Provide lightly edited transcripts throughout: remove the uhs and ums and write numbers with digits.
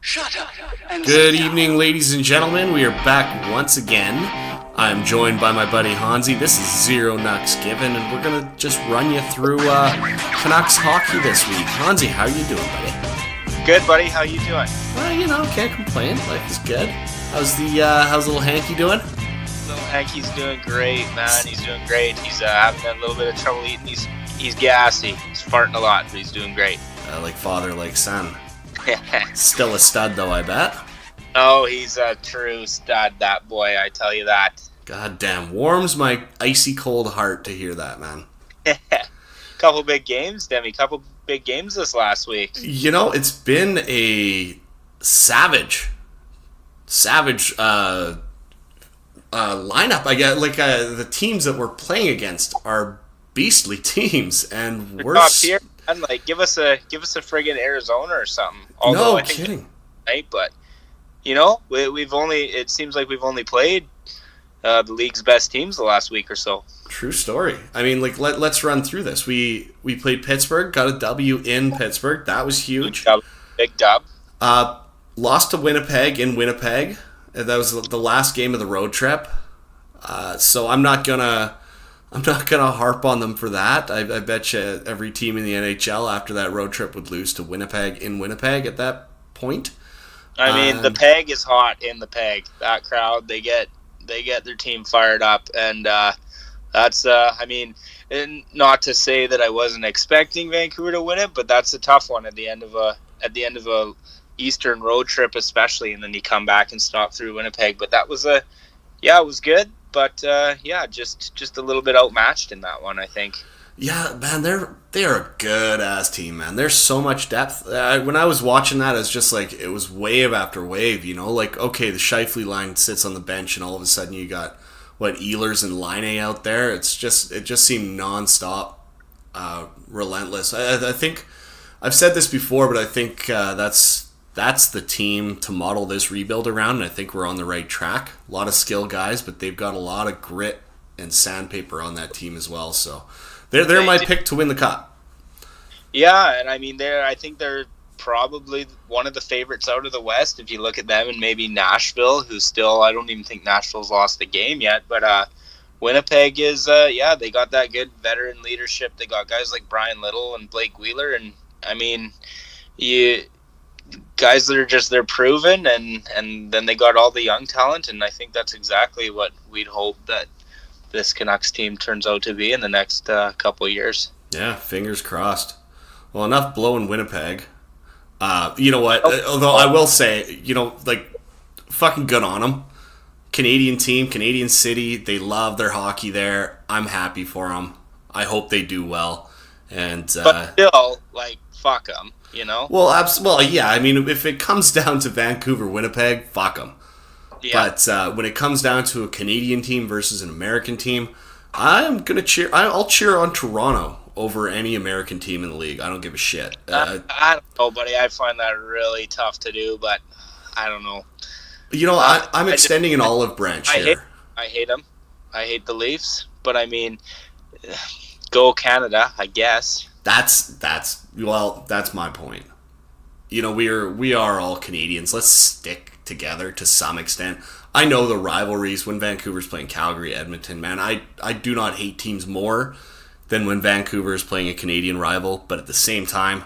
Shut up and Good evening, ladies and gentlemen. We are back once again. I'm joined by my buddy Hahnsy. This is Zero Nucks Given, and we're going to just run you through Canucks hockey this week. Hahnsy, how you doing, buddy? Good, buddy. How you doing? Well, can't complain. Life is good. How's little Hanky doing? Little Hanky's doing great, man. He's doing great. He's having a little bit of trouble eating. He's gassy. He's farting a lot, but he's doing great. Like father, like son. Still a stud, though, I bet. Oh, he's a true stud, that boy, I tell you that. God damn, warms my icy cold heart to hear that, man. Couple big games, Demi. Couple big games this last week. You know, it's been a savage lineup. I guess, the teams that we're playing against are beastly teams, and we're up here. And give us a friggin' Arizona or something. Although no I think kidding. Right, but it seems like we've only played the league's best teams the last week or so. True story. I mean, let's run through this. We played Pittsburgh, got a W in Pittsburgh. That was huge. Big dub. Lost to Winnipeg in Winnipeg. That was the last game of the road trip. So I'm not gonna harp on them for that. I bet you every team in the NHL after that road trip would lose to Winnipeg in Winnipeg at that point. I mean, the peg is hot in the peg. That crowd, they get their team fired up, and that's and not to say that I wasn't expecting Vancouver to win it, but that's a tough one at the end of a Eastern road trip, especially, and then you come back and stop through Winnipeg. But that was it was good. But just a little bit outmatched in that one, I think. Yeah, man, they're a good ass team, man. There's so much depth. When I was watching that, it was just like it was wave after wave. Okay, the Scheifele line sits on the bench, and all of a sudden you got Ehlers and Laine out there. It just seemed nonstop, relentless. I think I've said this before, but I think that's the team to model this rebuild around, and I think we're on the right track. A lot of skill guys, but they've got a lot of grit and sandpaper on that team as well. So they're my pick to win the cup. Yeah, and I mean I think they're probably one of the favorites out of the West if you look at them, and maybe Nashville, who's still, I don't even think Nashville's lost a game yet, but Winnipeg is they got that good veteran leadership. They got guys like Brian Little and Blake Wheeler, and I mean guys that are they're proven, and then they got all the young talent, and I think that's exactly what we'd hope that this Canucks team turns out to be in the next couple of years. Yeah, fingers crossed. Well, enough blowing Winnipeg. You know what? Although I will say, fucking good on them. Canadian team, Canadian city, they love their hockey there. I'm happy for them. I hope they do well. And but still, fuck them. Well, yeah. I mean, if it comes down to Vancouver, Winnipeg, fuck them. Yeah. But when it comes down to a Canadian team versus an American team, I'm gonna cheer. I'll cheer on Toronto over any American team in the league. I don't give a shit. I don't know, buddy. I find that really tough to do, but I don't know. I'm extending an olive branch here. I hate them. I hate the Leafs, but I mean, go Canada, I guess. That's my point. We are all Canadians. Let's stick together to some extent. I know the rivalries when Vancouver's playing Calgary, Edmonton, man. I do not hate teams more than when Vancouver is playing a Canadian rival, but at the same time,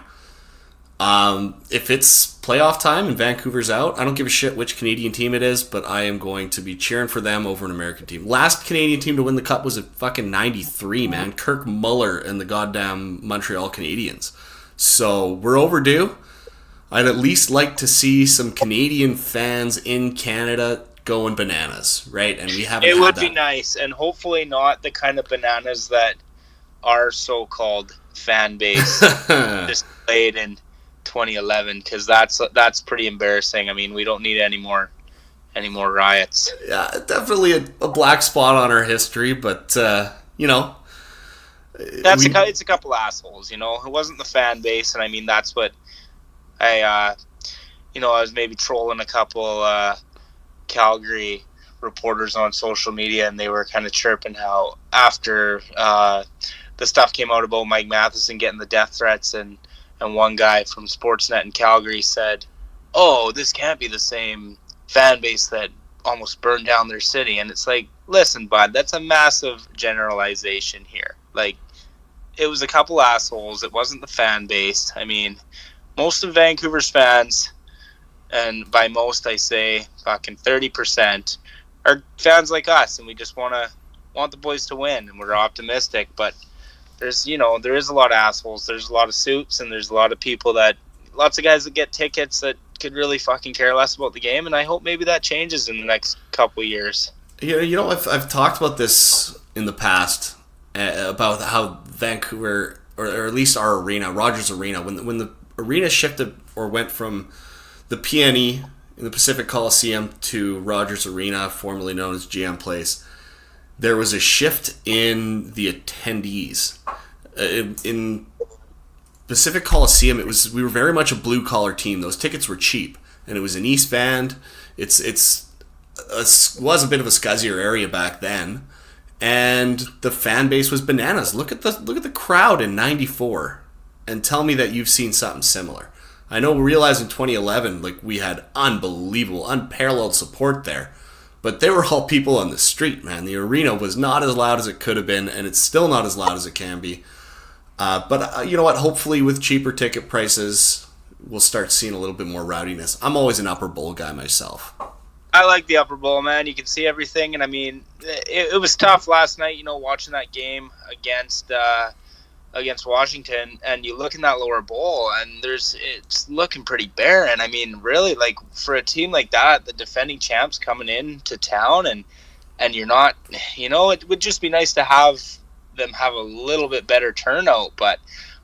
if it's playoff time and Vancouver's out, I don't give a shit which Canadian team it is, but I am going to be cheering for them over an American team. Last Canadian team to win the Cup was a fucking 93, man. Kirk Muller and the goddamn Montreal Canadiens. So we're overdue. I'd at least like to see some Canadian fans in Canada going bananas, right? And we haven't. It would be nice, and hopefully not the kind of bananas that our so-called fan base displayed in 2011, because that's pretty embarrassing. I mean, we don't need any more riots. Yeah, definitely a black spot on our history, but it's a couple assholes. It wasn't the fan base, and I mean that's what I was maybe trolling a couple Calgary reporters on social media, and they were kind of chirping how after the stuff came out about Mike Matheson getting the death threats, and one guy from Sportsnet in Calgary said, oh, this can't be the same fan base that almost burned down their city. And it's like, listen, bud, that's a massive generalization here. Like, it was a couple assholes. It wasn't the fan base. I mean, most of Vancouver's fans, and by most I say fucking 30%, are fans like us, and we just want the boys to win, and we're optimistic. But there is a lot of assholes. There's a lot of suits, and there's a lot of people lots of guys that get tickets that could really fucking care less about the game, and I hope maybe that changes in the next couple of years. I've talked about this in the past about how Vancouver, or at least our arena, Rogers Arena, when the arena shifted or went from the PNE in the Pacific Coliseum to Rogers Arena, formerly known as GM Place, there was a shift in the attendees. In Pacific Coliseum, we were very much a blue collar team. Those tickets were cheap, and it was in East Van. Was a bit of a scuzzier area back then, and the fan base was bananas. Look at the crowd in '94, and tell me that you've seen something similar. I know we realized in 2011, like, we had unbelievable, unparalleled support there, but they were all people on the street, man. The arena was not as loud as it could have been, and it's still not as loud as it can be. But you know what? Hopefully, with cheaper ticket prices, we'll start seeing a little bit more rowdiness. I'm always an upper bowl guy myself. I like the upper bowl, man. You can see everything, and I mean, it was tough last night. Watching that game against Washington, and you look in that lower bowl, and it's looking pretty barren. I mean, really, like, for a team like that, the defending champs coming into town, and you're not, it would just be nice to have them have a little bit better turnout. But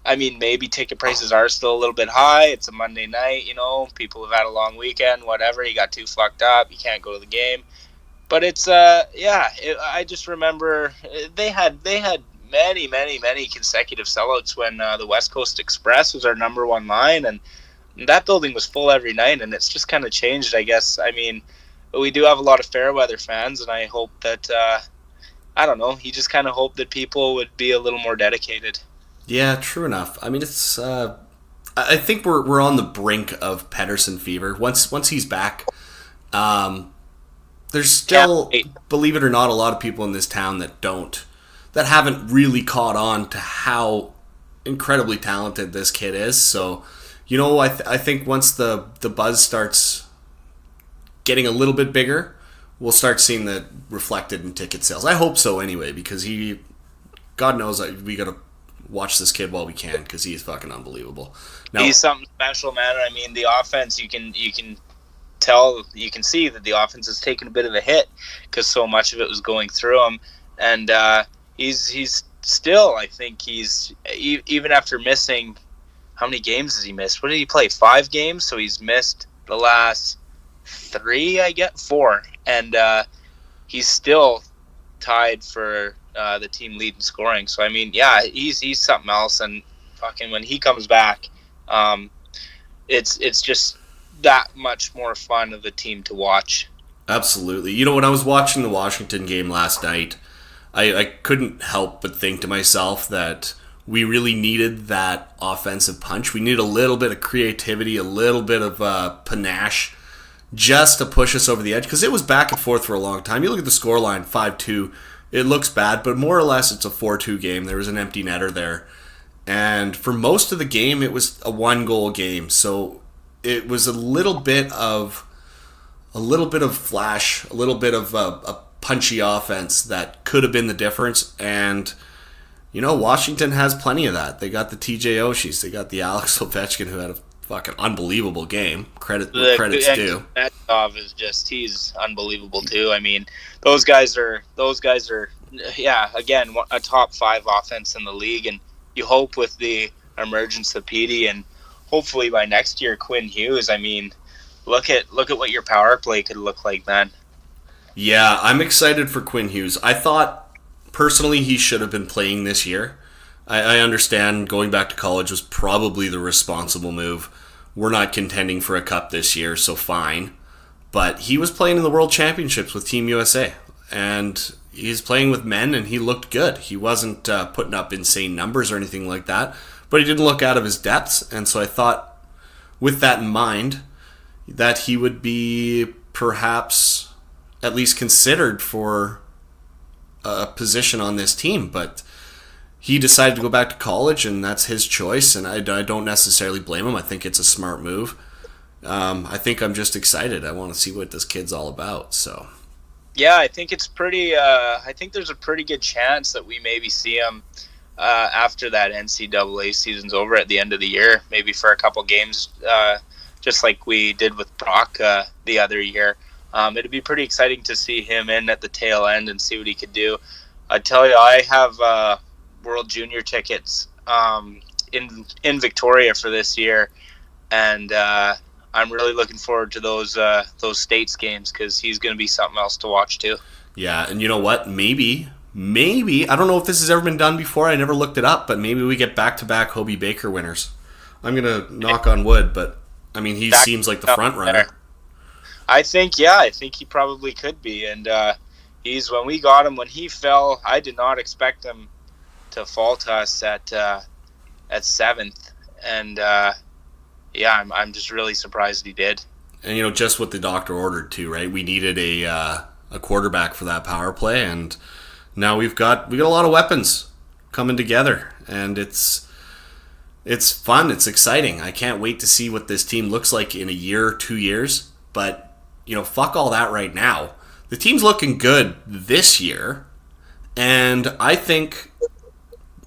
I mean, maybe ticket prices are still a little bit high. It's a Monday night, people have had a long weekend, whatever. You got too fucked up, you can't go to the game. But it's I just remember they had many, many, many consecutive sellouts when the West Coast Express was our number one line, and that building was full every night, and it's just kind of changed, I guess. I mean, we do have a lot of fair weather fans, and I hope that I don't know, you just kind of hope that people would be a little more dedicated. Yeah, true enough. I mean, it's I think we're on the brink of Pedersen fever. Once he's back, there's still, believe it or not, a lot of people in this town that haven't really caught on to how incredibly talented this kid is. So, I think once the buzz starts getting a little bit bigger, we'll start seeing that reflected in ticket sales. I hope so anyway, because God knows we got to watch this kid while we can, because he is fucking unbelievable. Now, he's something special, man. I mean, the offense, you can see that the offense has taken a bit of a hit because so much of it was going through him, and he's still, I think he's, even after missing, how many games has he missed? What did he play? 5 games? So he's missed the last 4, and he's still tied for the team lead in scoring. So I mean, yeah, he's something else, and fucking when he comes back, it's just that much more fun of a team to watch. Absolutely. When I was watching the Washington game last night, I couldn't help but think to myself that we really needed that offensive punch. We needed a little bit of creativity, a little bit of panache, just to push us over the edge, because it was back and forth for a long time. You look at the scoreline, 5-2, it looks bad, but more or less it's a 4-2 game. There was an empty netter there, and for most of the game it was a 1-goal game. So it was a little bit of flash, a little bit of a punchy offense that could have been the difference. And Washington has plenty of that. They got the TJ Oshis, they got the Alex Ovechkin, who had a fucking unbelievable game. Credit's due. Kuznetsov is he's unbelievable too. I mean, those guys are again a top 5 offense in the league, and you hope with the emergence of Petey, and hopefully by next year Quinn Hughes. I mean, look at what your power play could look like then. Yeah, I'm excited for Quinn Hughes. I thought personally he should have been playing this year. I understand going back to college was probably the responsible move. We're not contending for a cup this year, so fine. But he was playing in the World Championships with Team USA, and he's playing with men, and he looked good. He wasn't putting up insane numbers or anything like that, but he didn't look out of his depths. And so I thought, with that in mind, that he would be perhaps at least considered for a position on this team, but he decided to go back to college, and that's his choice, and I don't necessarily blame him. I think it's a smart move. I think I'm just excited. I want to see what this kid's all about. So, yeah, I think it's pretty. I think there's a pretty good chance that we maybe see him after that NCAA season's over at the end of the year, maybe for a couple games, just like we did with Brock the other year. It'd be pretty exciting to see him in at the tail end and see what he could do. I tell you, I have World Junior tickets in Victoria for this year, and I'm really looking forward to those States games because he's going to be something else to watch too. Yeah, and you know what? Maybe I don't know if this has ever been done before. I never looked it up, but maybe we get back-to-back Hobie Baker winners. I'm gonna knock on wood, but I mean, he seems like the front runner. I think he probably could be, and when we got him when he fell, I did not expect him to fall to us at 7th, and I'm just really surprised he did. And just what the doctor ordered too, right? We needed a quarterback for that power play, and now we got a lot of weapons coming together, and it's fun, it's exciting. I can't wait to see what this team looks like in a year, 2 years. But fuck all that right now. The team's looking good this year, and I think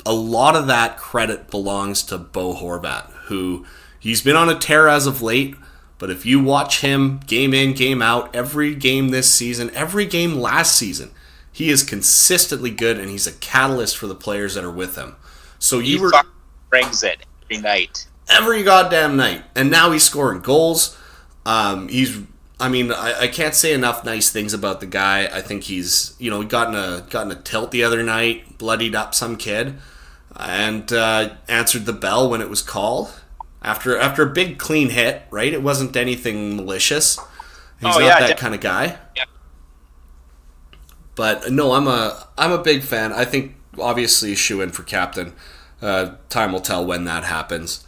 a lot of that credit belongs to Bo Horvat, who he's been on a tear as of late, but if you watch him game in, game out, every game this season, every game last season, he is consistently good, and he's a catalyst for the players that are with him. So he brings it every night. Every goddamn night. And now he's scoring goals. I can't say enough nice things about the guy. I think he's, he got in a tilt the other night, bloodied up some kid, and answered the bell when it was called after a big clean hit. Right, it wasn't anything malicious. He's not that kind of guy. Yeah. But no, I'm a big fan. I think obviously shoe in for captain. Time will tell when that happens.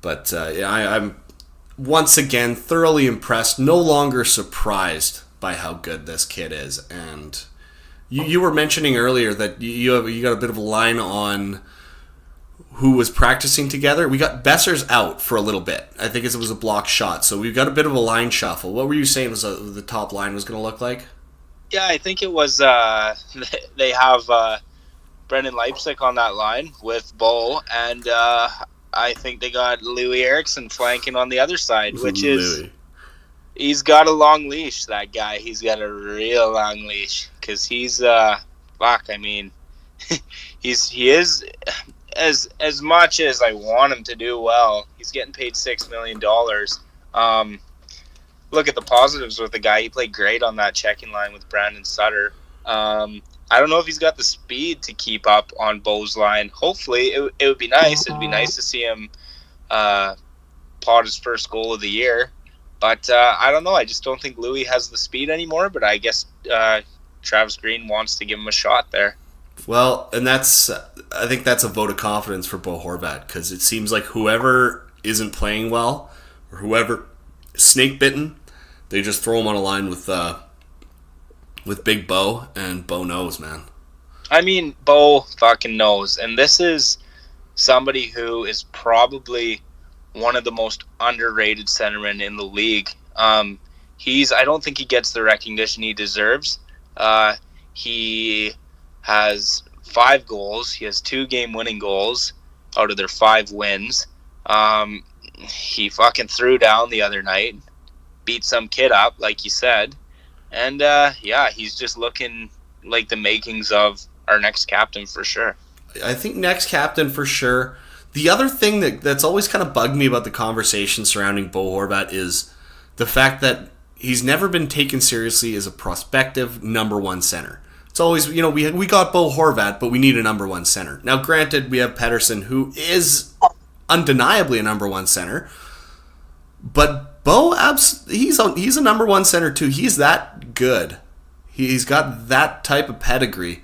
But I'm once again thoroughly impressed. No longer surprised by how good this kid is. And you were mentioning earlier that you got a bit of a line on who was practicing together. We got Besser's out for a little bit. I think it was a block shot. So we've got a bit of a line shuffle. What were you saying was the top line was going to look like? Yeah, I think it was they have Brendan Leipzig on that line with Bo, and I think they got Louis Eriksson flanking on the other side, which is he's got a long leash, that guy. He's got a real long leash because he's he is as much as I want him to do well. He's getting paid $6 million. Look at the positives with the guy. He played great on that checking line with Brandon Sutter. I don't know if he's got the speed to keep up on Bo's line. Hopefully, it would be nice. It'd be nice to see him pot his first goal of the year. But I don't know. I just don't think Louis has the speed anymore. But I guess Travis Green wants to give him a shot there. Well, and I think that's a vote of confidence for Bo Horvat, because it seems like whoever isn't playing well or whoever snake bitten, they just throw him on a line with Big Bo, and Bo knows, man. I mean, Bo fucking knows, and this is somebody who is probably one of the most underrated centermen in the league. I don't think he gets the recognition he deserves. He has 5 goals. He has 2 game-winning goals out of their 5 wins. He fucking threw down the other night, beat some kid up, like you said. And, he's just looking like the makings of our next captain for sure. I think next captain for sure. The other thing that's always kind of bugged me about the conversation surrounding Bo Horvat is the fact that he's never been taken seriously as a prospective number 1 center. It's always, we got Bo Horvat, but we need a number 1 center. Now, granted, we have Pettersson, who is undeniably a number 1 center, but Bo, he's a number 1 center too. He's that good. He's got that type of pedigree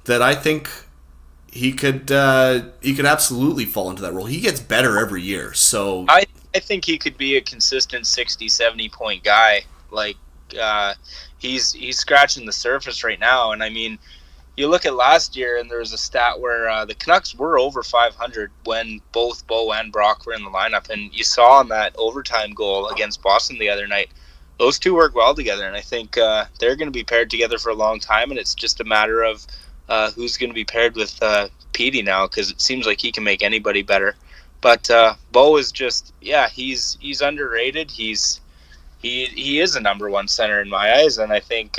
that I think he could absolutely fall into that role. He gets better every year. So I I think he could be a consistent 60, 70 point guy. Like, he's scratching the surface right now. And I mean, you look at last year, and there was a stat where the Canucks were over 500 when both Bo and Brock were in the lineup. And you saw on that overtime goal against Boston the other night, those two work well together. And I think they're going to be paired together for a long time. And it's just a matter of who's going to be paired with Petey now, because it seems like he can make anybody better. But Bo is just, he's underrated. He is a number one center in my eyes, and I think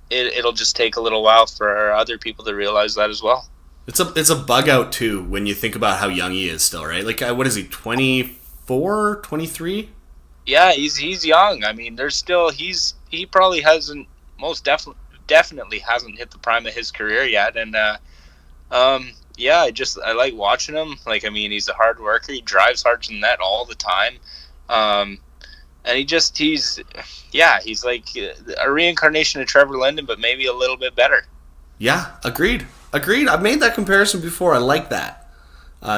it'll just take a little while for other people to realize that as well. It's a bug out too when you think about how young he is still, right? Like, what is he, 24, 23? Yeah, he's young. I mean, he probably hasn't, definitely hasn't hit the prime of his career yet, and I like watching him. Like, I mean, he's a hard worker. He drives hard to the net all the time. And he's like a reincarnation of Trevor Linden, but maybe a little bit better. Yeah, agreed. I've made that comparison before. I like that.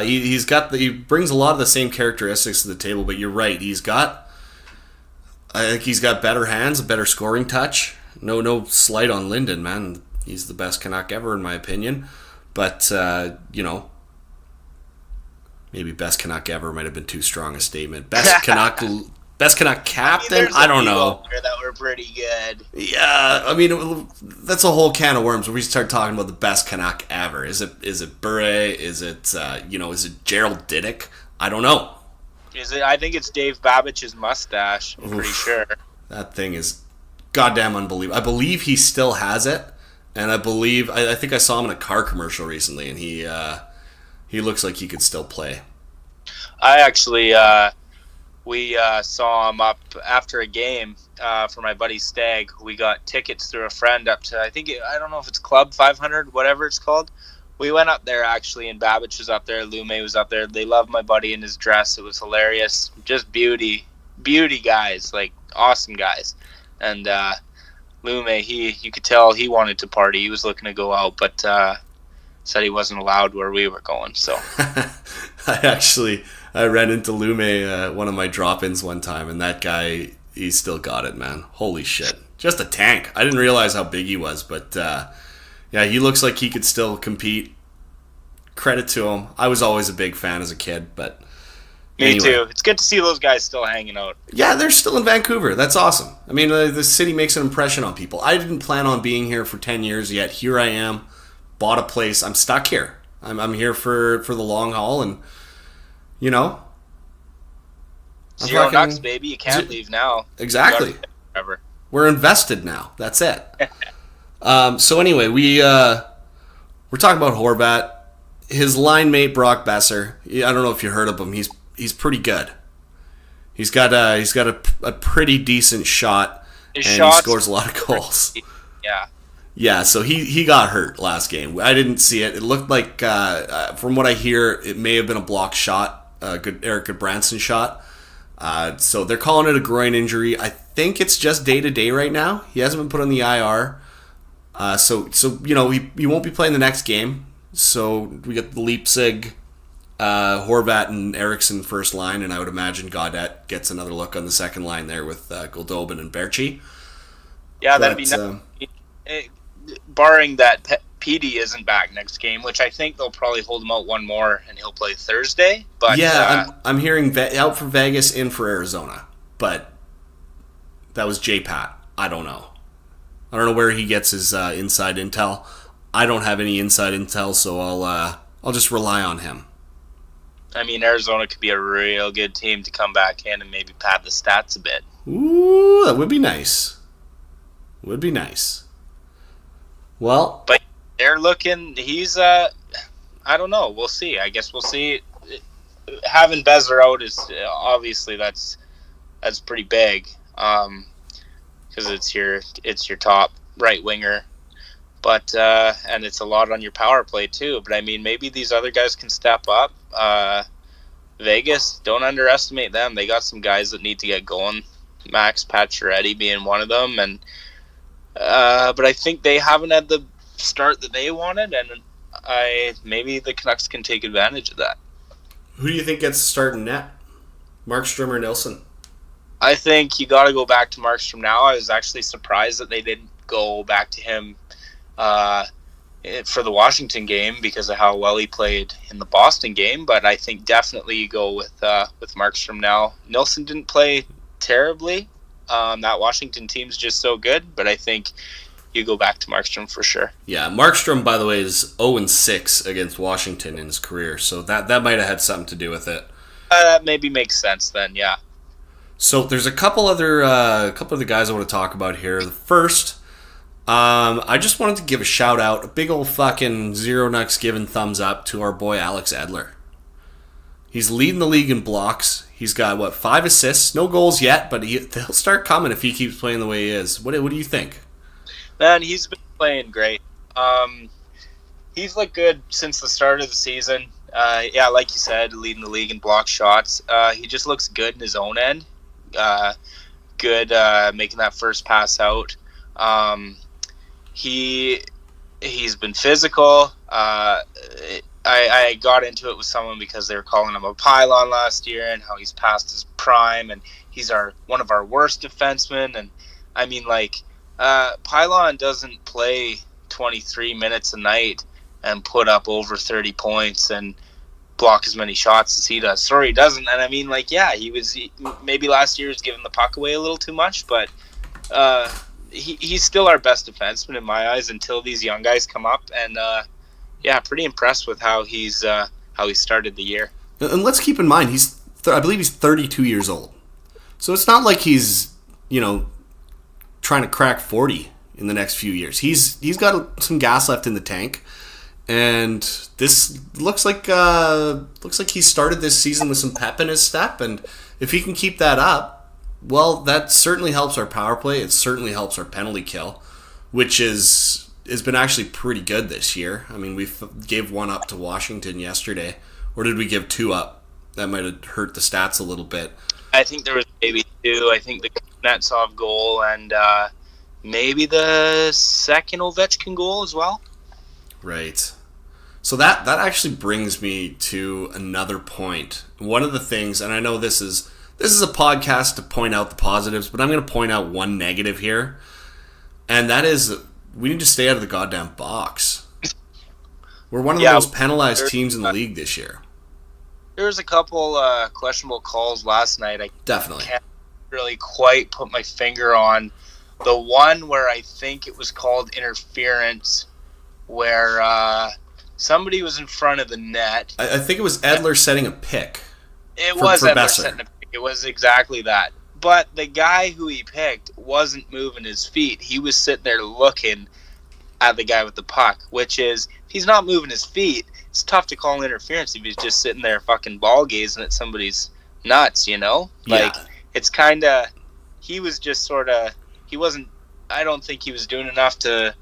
He brings a lot of the same characteristics to the table, but you're right. I think he's got better hands, a better scoring touch. No slight on Linden, man. He's the best Canuck ever, in my opinion. But, maybe best Canuck ever might have been too strong a statement. Best Canuck captain? I don't know. That were pretty good. Yeah, I mean, that's a whole can of worms where we start talking about the best Canuck ever. Is it Bure? Is it Gerald Diddick? I don't know. I think it's Dave Babbich's mustache. I'm pretty sure. That thing is goddamn unbelievable. I believe he still has it, and I think I saw him in a car commercial recently, and he looks like he could still play. I actually we saw him up after a game for my buddy Stag. We got tickets through a friend up to, I don't know if it's Club 500, whatever it's called. We went up there actually, and Babbage was up there, Lume was up there. They loved my buddy in his dress. It was hilarious. Just beauty guys, like awesome guys. And Lume, you could tell he wanted to party. He was looking to go out, but said he wasn't allowed where we were going. So I ran into Lume one of my drop-ins one time, and that guy, he's still got it, man. Holy shit. Just a tank. I didn't realize how big he was, but he looks like he could still compete. Credit to him. I was always a big fan as a kid, but Me too. It's good to see those guys still hanging out. Yeah, they're still in Vancouver. That's awesome. I mean, the city makes an impression on people. I didn't plan on being here for 10 years yet. Here I am. Bought a place. I'm stuck here. I'm here for the long haul, and Zero Nucks, baby. You can't leave now. Exactly. We're invested now. That's it. So anyway, we're talking about Horvat. His line mate Brock Besser. I don't know if you heard of him. He's pretty good. He's got a pretty decent shot, and he scores a lot of goals. Yeah. Yeah, so he got hurt last game. I didn't see it. It looked like, from what I hear, it may have been a blocked shot, Eric Goodbranson shot. So they're calling it a groin injury. I think it's just day-to-day right now. He hasn't been put on the IR. So he won't be playing the next game. So we got Leipzig, Horvat, and Eriksson first line, and I would imagine Gaudette gets another look on the second line there with Goldobin and Berchi. Yeah, that'd be nice. Barring that Petey isn't back next game, which I think they'll probably hold him out one more, and he'll play Thursday. But yeah, I'm hearing out for Vegas, in for Arizona, but that was J-Pat. I don't know where he gets his inside intel. I don't have any inside intel, so I'll just rely on him. I mean, Arizona could be a real good team to come back in and maybe pad the stats a bit. Ooh, that would be nice. Would be nice. Well, but they're looking. He's I don't know. We'll see. I guess we'll see. Having Bezer out is obviously that's pretty big, because it's your top right winger, but and it's a lot on your power play too. But I mean, maybe these other guys can step up. Vegas, don't underestimate them. They got some guys that need to get going. Max Pacioretty being one of them, and but I think they haven't had the start that they wanted, and maybe the Canucks can take advantage of that. Who do you think gets the start in net? Markstrom or Nilsson? I think you got to go back to Markstrom now. I was actually surprised that they didn't go back to him for the Washington game because of how well he played in the Boston game. But I think definitely you go with Markstrom now. Nilsson didn't play terribly. That Washington team's just so good, but I think you go back to Markstrom for sure. Yeah, Markstrom, by the way, is 0-6 against Washington in his career, so that might have had something to do with it. That maybe makes sense then, yeah. So there's a couple other guys I want to talk about here. The first, I just wanted to give a shout out, a big old fucking Zero Nucks giving thumbs up to our boy Alex Edler. He's leading the league in blocks. He's got 5 assists, no goals yet, but they'll start coming if he keeps playing the way he is. What do you think? Man, he's been playing great. He's looked good since the start of the season. Yeah, like you said, leading the league in block shots. He just looks good in his own end. Good making that first pass out. He's been physical. I got into it with someone because they were calling him a pylon last year and how he's past his prime and he's one of our worst defensemen. And I mean, pylon doesn't play 23 minutes a night and put up over 30 points and block as many shots as he does. Sorry, he doesn't. And I mean, he maybe last year was giving the puck away a little too much, but he's still our best defenseman in my eyes until these young guys come up. And pretty impressed with how he started the year. And let's keep in mind, I believe he's 32 years old. So it's not like he's, trying to crack 40 in the next few years. He's got some gas left in the tank. And this looks like he started this season with some pep in his step, and if he can keep that up, well, that certainly helps our power play. It certainly helps our penalty kill, which has been actually pretty good this year. I mean, we gave 1 up to Washington yesterday, or did we give 2 up? That might have hurt the stats a little bit. I think there was maybe 2. I think the Kuznetsov goal and maybe the second Ovechkin goal as well. Right. So that actually brings me to another point. One of the things, and I know this is a podcast to point out the positives, but I'm going to point out one negative here, and that is we need to stay out of the goddamn box. We're one of the most penalized teams in the league this year. There was a couple questionable calls last night. I definitely can't really quite put my finger on the one where I think it was called interference, where somebody was in front of the net. I think it was Edler setting a pick. It was Edler setting a pick. It was exactly that. But the guy who he picked wasn't moving his feet. He was sitting there looking at the guy with the puck, which is, if he's not moving his feet, it's tough to call interference if he's just sitting there fucking ball gazing at somebody's nuts, It's kind of, he was just sort of, I don't think he was doing enough to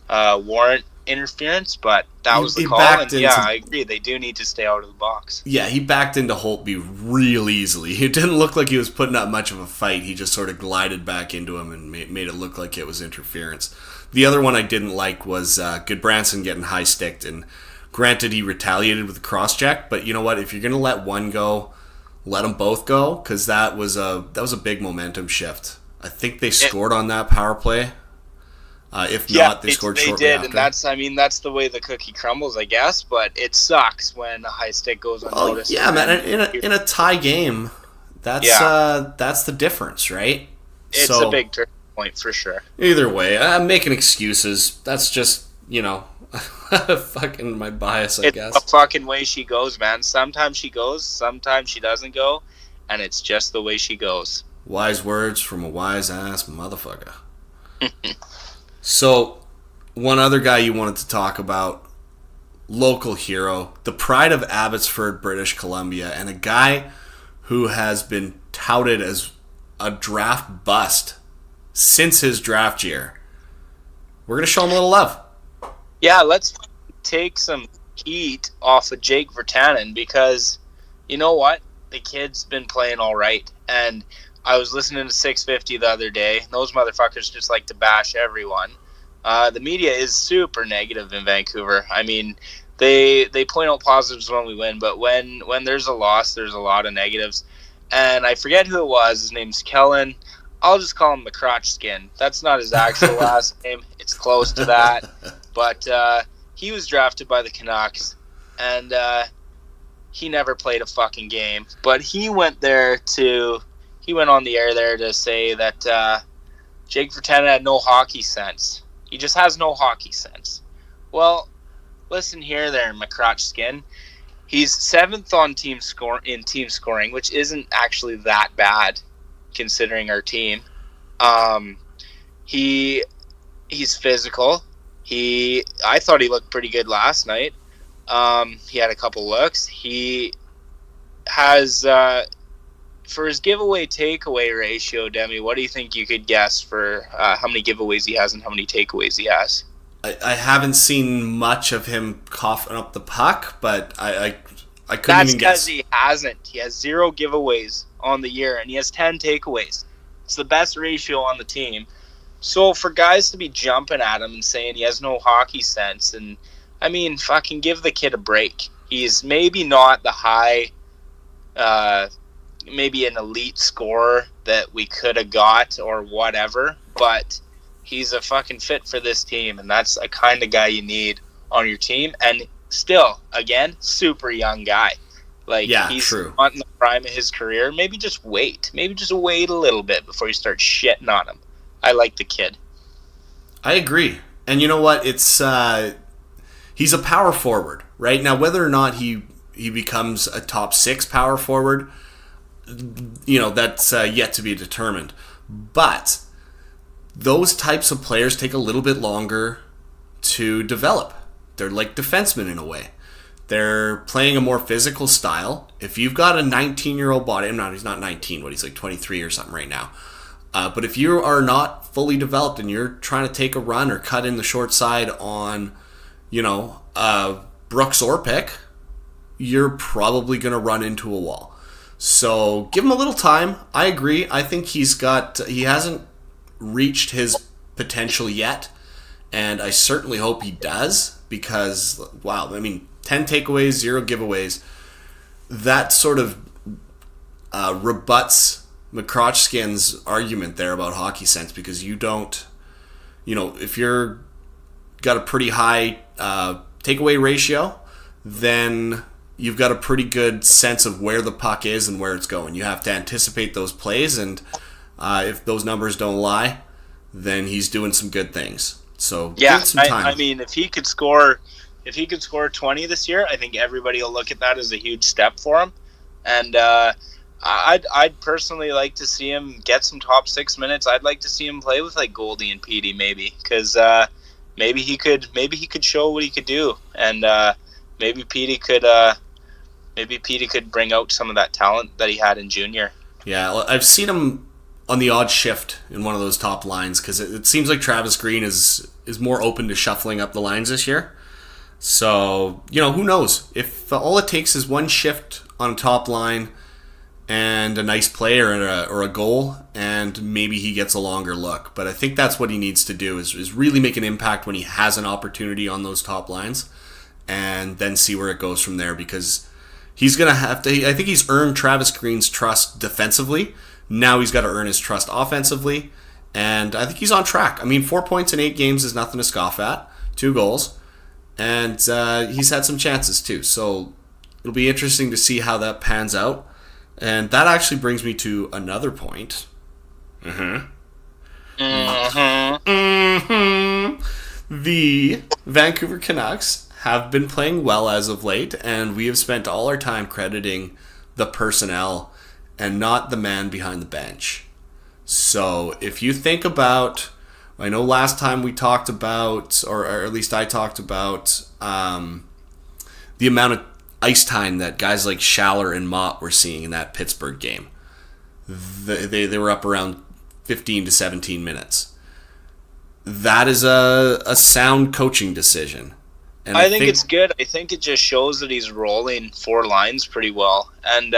warrant interference, but that was the call, and I agree, they do need to stay out of the box. Yeah, he backed into Holtby real easily. It didn't look like he was putting up much of a fight. He just sort of glided back into him and made it look like it was interference. The other one I didn't like was Goodbranson getting high-sticked, and granted he retaliated with a cross-check, but you know what, if you're going to let one go, let them both go, because that was a big momentum shift. I think they scored on that power play. If not, they scored shortly after. And that's the way the cookie crumbles, I guess. But it sucks when a high stick goes unnoticed. Yeah, man. In a tie game, that's the difference, right? It's a big turning point for sure. Either way, I'm making excuses. That's just fucking my bias, I guess. It's the fucking way she goes, man. Sometimes she goes, sometimes she doesn't go, and it's just the way she goes. Wise words from a wise ass motherfucker. So, one other guy you wanted to talk about, local hero, the pride of Abbotsford, British Columbia, and a guy who has been touted as a draft bust since his draft year. We're going to show him a little love. Yeah, let's take some heat off of Jake Virtanen, because you know what? The kid's been playing all right, and I was listening to 650 the other day. Those motherfuckers just like to bash everyone. The media is super negative in Vancouver. I mean, they point out positives when we win, but when there's a loss, there's a lot of negatives. And I forget who it was. His name's Kellen. I'll just call him the Crotch Skin. That's not his actual last name. It's close to that. But he was drafted by the Canucks, and he never played a fucking game. But he went on the air there to say that Jake Virtanen had no hockey sense. He just has no hockey sense. Well, listen here there, my Crotch Skin. He's 7th on team scoring, which isn't actually that bad considering our team. He's physical. I thought he looked pretty good last night. He had a couple looks. He has for his giveaway takeaway ratio, Demi, what do you think you could guess for how many giveaways he has and how many takeaways he has? I haven't seen much of him coughing up the puck, but I couldn't That's even guess. That's because he hasn't. He has 0 giveaways on the year, and he has 10 takeaways. It's the best ratio on the team. So for guys to be jumping at him and saying he has no hockey sense, and I mean, fucking give the kid a break. He's maybe not the high, maybe an elite scorer that we could have got or whatever, but he's a fucking fit for this team, and that's a kind of guy you need on your team. And still, again, super young guy. Like, yeah, he's true. not in the prime of his career. Maybe just wait. Maybe just wait a little bit before you start shitting on him. I like the kid. I agree. And you know what? It's he's a power forward, right? Now, whether or not he becomes a top 6 power forward, that's yet to be determined. But those types of players take a little bit longer to develop. They're like defensemen in a way. They're playing a more physical style. If you've got a 19-year-old body, he's not 19, but he's like 23 or something right now. But if you are not fully developed and you're trying to take a run or cut in the short side on, Brooks Orpik, you're probably going to run into a wall. So give him a little time. I agree. I think he hasn't reached his potential yet, and I certainly hope he does, because 10 takeaways, 0 giveaways, that sort of rebuts McCrotchskin's argument there about hockey sense, because you don't, if you're got a pretty high takeaway ratio, then you've got a pretty good sense of where the puck is and where it's going. You have to anticipate those plays, and if those numbers don't lie, then he's doing some good things. So yeah, give some time. I mean, if he could score 20 this year, I think everybody will look at that as a huge step for him. And I'd personally like to see him get some top 6 minutes. I'd like to see him play with like Goldie and Petey maybe, because maybe he could show what he could do, and maybe Petey could bring out some of that talent that he had in junior. Yeah, I've seen him on the odd shift in one of those top lines, because it seems like Travis Green is more open to shuffling up the lines this year. So, who knows? If all it takes is one shift on a top line and a nice play or a goal, and maybe he gets a longer look. But I think that's what he needs to do, is really make an impact when he has an opportunity on those top lines, and then see where it goes from there, because he's going to have to... I think he's earned Travis Green's trust defensively. Now he's got to earn his trust offensively, and I think he's on track. 4 points in 8 games is nothing to scoff at. 2 goals, and he's had some chances too. So it'll be interesting to see how that pans out. And that actually brings me to another point. The Vancouver Canucks have been playing well as of late, and we have spent all our time crediting the personnel and not the man behind the bench. So if you think about, I know last time we talked about, or at least I talked about, the amount of ice time that guys like Schaller and Mott were seeing in that Pittsburgh game. They were up around 15 to 17 minutes. That is a sound coaching decision. And I think it's good. I think it just shows that he's rolling 4 lines pretty well. And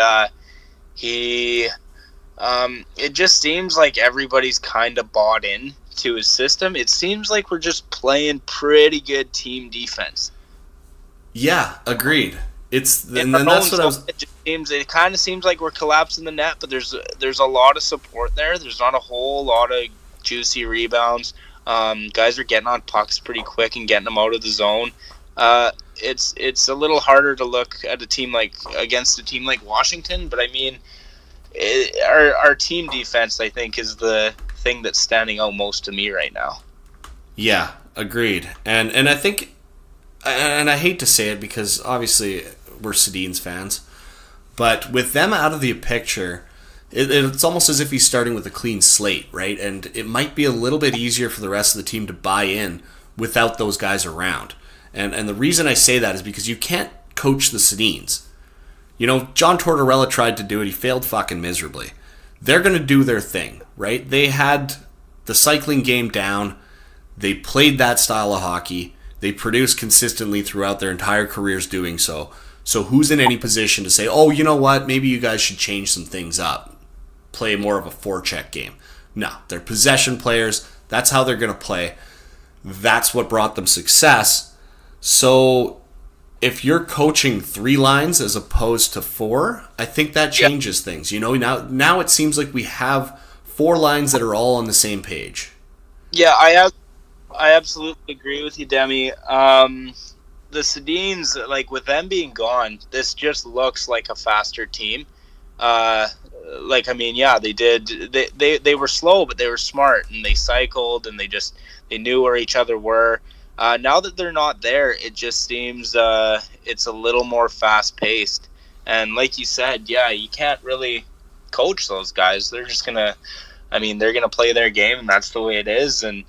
it just seems like everybody's kind of bought in to his system. It seems like we're just playing pretty good team defense. Yeah, agreed. And our that's own what I was. zone, it kind of seems like we're collapsing the net, but there's a lot of support there. There's not a whole lot of juicy rebounds. Guys are getting on pucks pretty quick and getting them out of the zone. It's a little harder to look at against a team like Washington, but I mean, our team defense, I think, is the thing that's standing out most to me right now. Yeah, agreed. And I think, and I hate to say it because obviously we're Sedin's fans, but with them out of the picture, it's almost as if he's starting with a clean slate, right? And it might be a little bit easier for the rest of the team to buy in without those guys around. And the reason I say that is because you can't coach the Sedins. You know, John Tortorella tried to do it. He failed fucking miserably. They're going to do their thing, right? They had the cycling game down. They played that style of hockey. They produced consistently throughout their entire careers doing so. So who's in any position to say, oh, you know what, maybe you guys should change some things up. Play more of a forecheck game. No, they're possession players. That's how they're going to play. That's what brought them success. So if you're coaching 3 lines as opposed to 4, I think that changes things. You know, now it seems like we have 4 lines that are all on the same page. Yeah, I absolutely agree with you, Demi. The Sedins, like with them being gone, this just looks like a faster team. They were slow, but they were smart, and they cycled, and they knew where each other were. Now that they're not there, it just seems it's a little more fast-paced. And like you said, you can't really coach those guys. They're just they're gonna play their game, and that's the way it is. And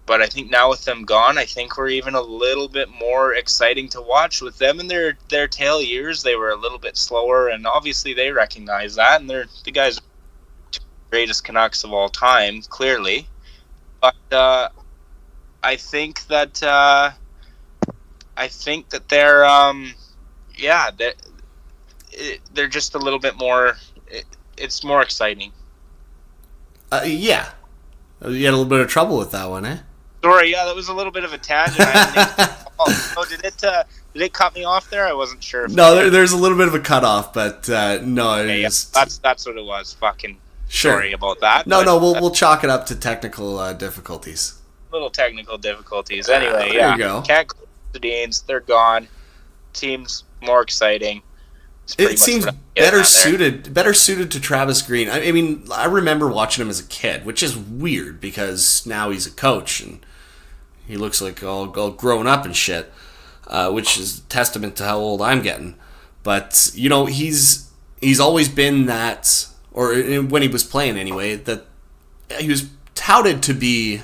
but I think now with them gone, I think we're even a little bit more exciting to watch. With them in their tail years, they were a little bit slower, and obviously they recognize that. And they're the guys, greatest Canucks of all time, clearly. But I think that they're just a little bit more. It's more exciting. Yeah, you had a little bit of trouble with that one, eh? Sorry, that was a little bit of a tangent. Did it cut me off there? I wasn't sure. No, there's a little bit of a cutoff, but no. Okay, that's what it was. Fucking sure. Sorry about that. No, we'll chalk it up to technical difficulties. Little technical difficulties. Anyway, there you go. Can't close the Deans. They're gone. Team's more exciting. It seems better suited to Travis Green. I mean, I remember watching him as a kid, which is weird because now he's a coach and he looks like all grown up and shit, which is a testament to how old I'm getting. But you know, he's always been that, or when he was playing anyway, that he was touted to be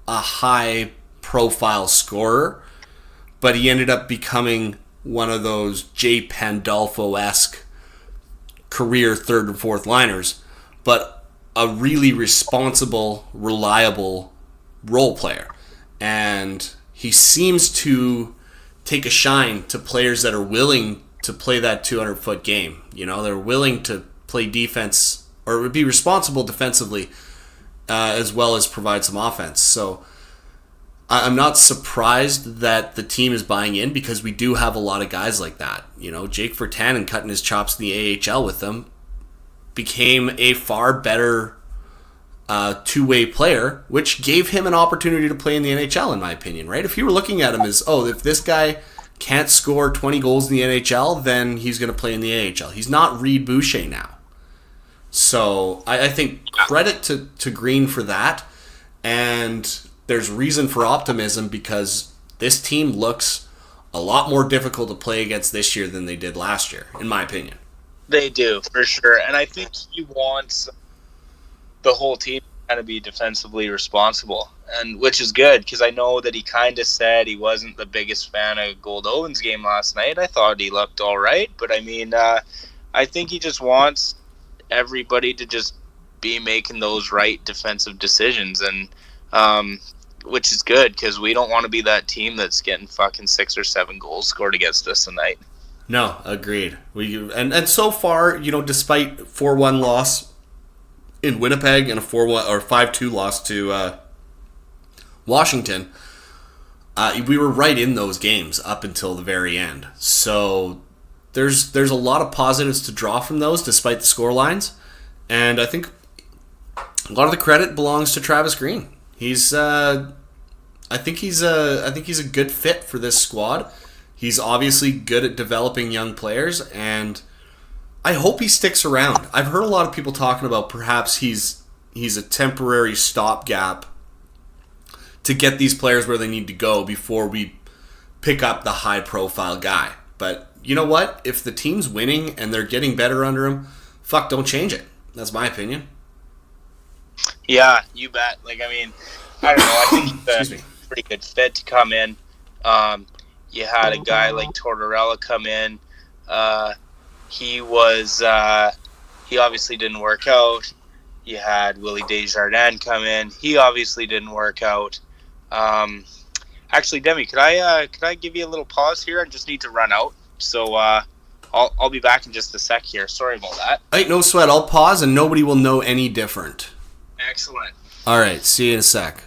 a high profile scorer, but he ended up becoming one of those Jay Pandolfo-esque career 3rd and 4th liners, but a really responsible, reliable role player. And he seems to take a shine to players that are willing to play that 200-foot game. You know, they're willing to play defense or be responsible defensively as well as provide some offense. So I'm not surprised that the team is buying in because we do have a lot of guys like that. You know, Jake Virtanen cutting his chops in the AHL with them became a far better two-way player, which gave him an opportunity to play in the NHL, in my opinion, right? If you were looking at him as, if this guy can't score 20 goals in the NHL, then he's going to play in the AHL. He's not Reed Boucher now. So I think credit to Green for that, and there's reason for optimism because this team looks a lot more difficult to play against this year than they did last year, in my opinion. They do, for sure. And I think he wants the whole team to kind of be defensively responsible, and which is good because I know that he kind of said he wasn't the biggest fan of Goldobin's game last night. I thought he looked all right, but I mean, I think he just wants everybody to just be making those right defensive decisions, and which is good because we don't want to be that team that's getting fucking 6 or 7 goals scored against us tonight. No, agreed. And so far, you know, despite 4-1 loss in Winnipeg and a 4-1 or 5-2 loss to Washington, we were right in those games up until the very end. So there's a lot of positives to draw from those, despite the score lines. And I think a lot of the credit belongs to Travis Green. I think he's a good fit for this squad. He's obviously good at developing young players, and I hope he sticks around. I've heard a lot of people talking about perhaps he's a temporary stopgap to get these players where they need to go before we pick up the high-profile guy. But you know what? If the team's winning and they're getting better under him, fuck, don't change it. That's my opinion. Yeah, you bet. I don't know. I think he's a pretty good fit to come in. You had a guy like Tortorella come in. He obviously didn't work out. You had Willie Desjardins come in. He obviously didn't work out. Actually, Demi, could I give you a little pause here? I just need to run out. So I'll be back in just a sec here. Sorry about that. Hey, no sweat. I'll pause and nobody will know any different. Excellent. All right. See you in a sec.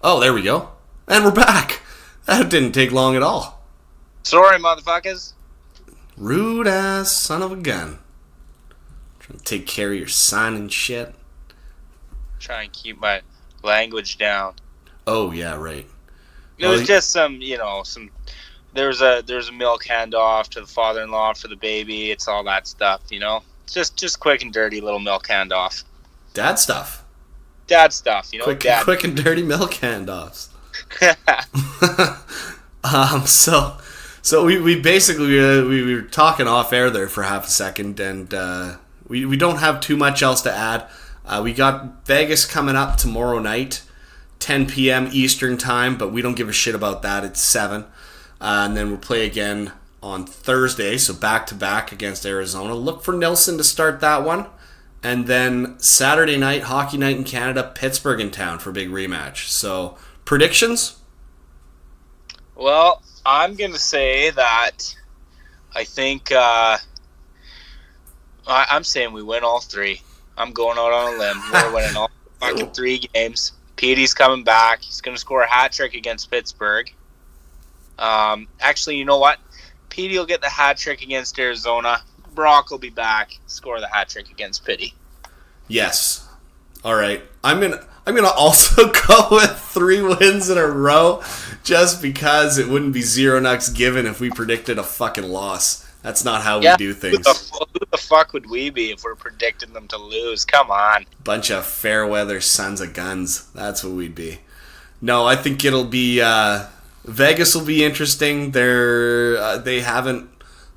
Oh, there we go. And we're back. That didn't take long at all. Sorry, motherfuckers. Rude ass son of a gun. Trying to take care of your son and shit. Try and keep my language down. Oh yeah, right. It was just some. There's a milk handoff to the father-in-law for the baby. It's all that stuff, Just quick and dirty little milk handoff. Dad stuff. Quick and dirty milk handoffs. So we basically we were talking off air there for half a second, and we don't have too much else to add. We got Vegas coming up tomorrow night, 10 p.m. Eastern time, but we don't give a shit about that. It's 7, and then we'll play again on Thursday, so back to back against Arizona. Look for Nilsson to start that one. And then Saturday night, Hockey Night in Canada, Pittsburgh in town for a big rematch. So, predictions? Well, I'm going to say that I think I'm saying we win all 3. I'm going out on a limb. We're winning all fucking 3 games. Petey's coming back. He's going to score a hat trick against Pittsburgh. Actually, you know what? Petey will get the hat trick against Arizona. Brock will be back, score the hat trick against Pitty. Yes. All right. I'm gonna also go with 3 wins in a row, just because it wouldn't be 0-0 given if we predicted a fucking loss. That's not how we do things. Who the fuck would we be if we're predicting them to lose? Come on. Bunch of fair weather sons of guns. That's what we'd be. No, I think it'll be Vegas will be interesting. They haven't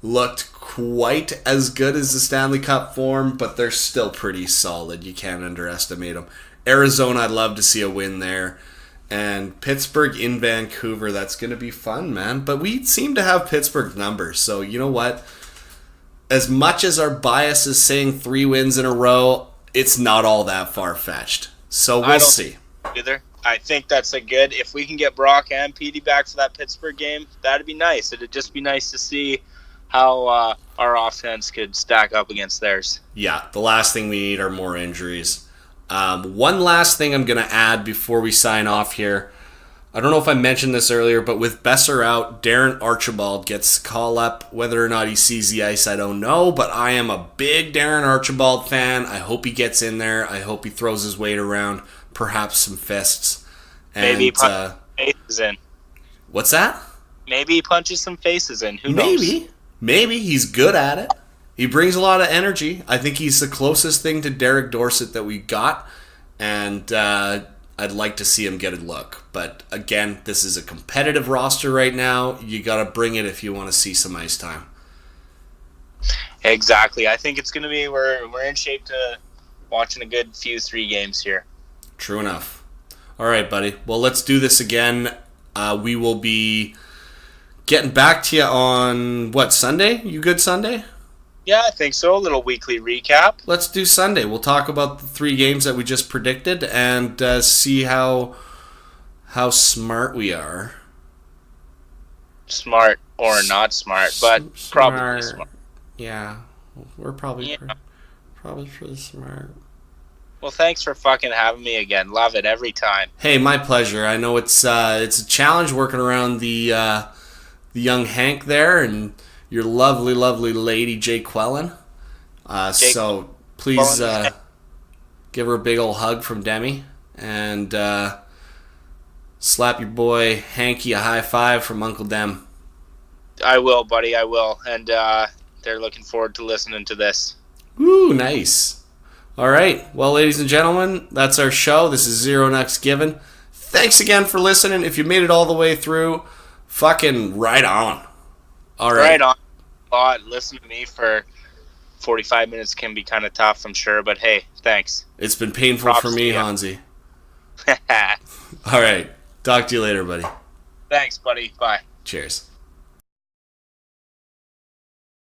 looked quite as good as the Stanley Cup form, but they're still pretty solid. You can't underestimate them. Arizona, I'd love to see a win there. And Pittsburgh in Vancouver, that's going to be fun, man. But we seem to have Pittsburgh's numbers, so you know what? As much as our bias is saying 3 wins in a row, it's not all that far-fetched. So we'll see. Either. I think that's a good... If we can get Brock and Petey back for that Pittsburgh game, that'd be nice. It'd just be nice to see how our offense could stack up against theirs. Yeah, the last thing we need are more injuries. One last thing I'm going to add before we sign off here. I don't know if I mentioned this earlier, but with Besser out, Darren Archibald gets the call up. Whether or not he sees the ice, I don't know, but I am a big Darren Archibald fan. I hope he gets in there. I hope he throws his weight around, perhaps some fists. And, maybe he punches faces in. What's that? Maybe he punches some faces in. Who knows? Maybe. He's good at it. He brings a lot of energy. I think he's the closest thing to Derek Dorsett that we got, and I'd like to see him get a look. But again, this is a competitive roster right now. You got to bring it if you want to see some ice time. Exactly. I think it's going to be we're in shape to watching a good few 3 games here. True enough. All right, buddy. Well, let's do this again. We will be getting back to you on Sunday? You good Sunday? Yeah, I think so. A little weekly recap. Let's do Sunday. We'll talk about the 3 games that we just predicted and see how smart we are. Smart or not smart, but probably smart. Yeah, we're probably pretty smart. Well, thanks for fucking having me again. Love it every time. Hey, my pleasure. I know it's a challenge working around the young Hank there and your lovely, lovely lady Jake Quellen. So please give her a big old hug from Demi and slap your boy Hanky a high five from Uncle Dem. I will, buddy. I will, and they're looking forward to listening to this. Woo, nice. All right. Well, ladies and gentlemen, that's our show. This is Zero Nucks Given. Thanks again for listening. If you made it all the way through, fucking right on. All right. Right on. Listen to me for 45 minutes can be kind of tough, I'm sure, but hey, thanks. It's been painful for me, Hahnsy. All right. Talk to you later, buddy. Thanks, buddy. Bye. Cheers.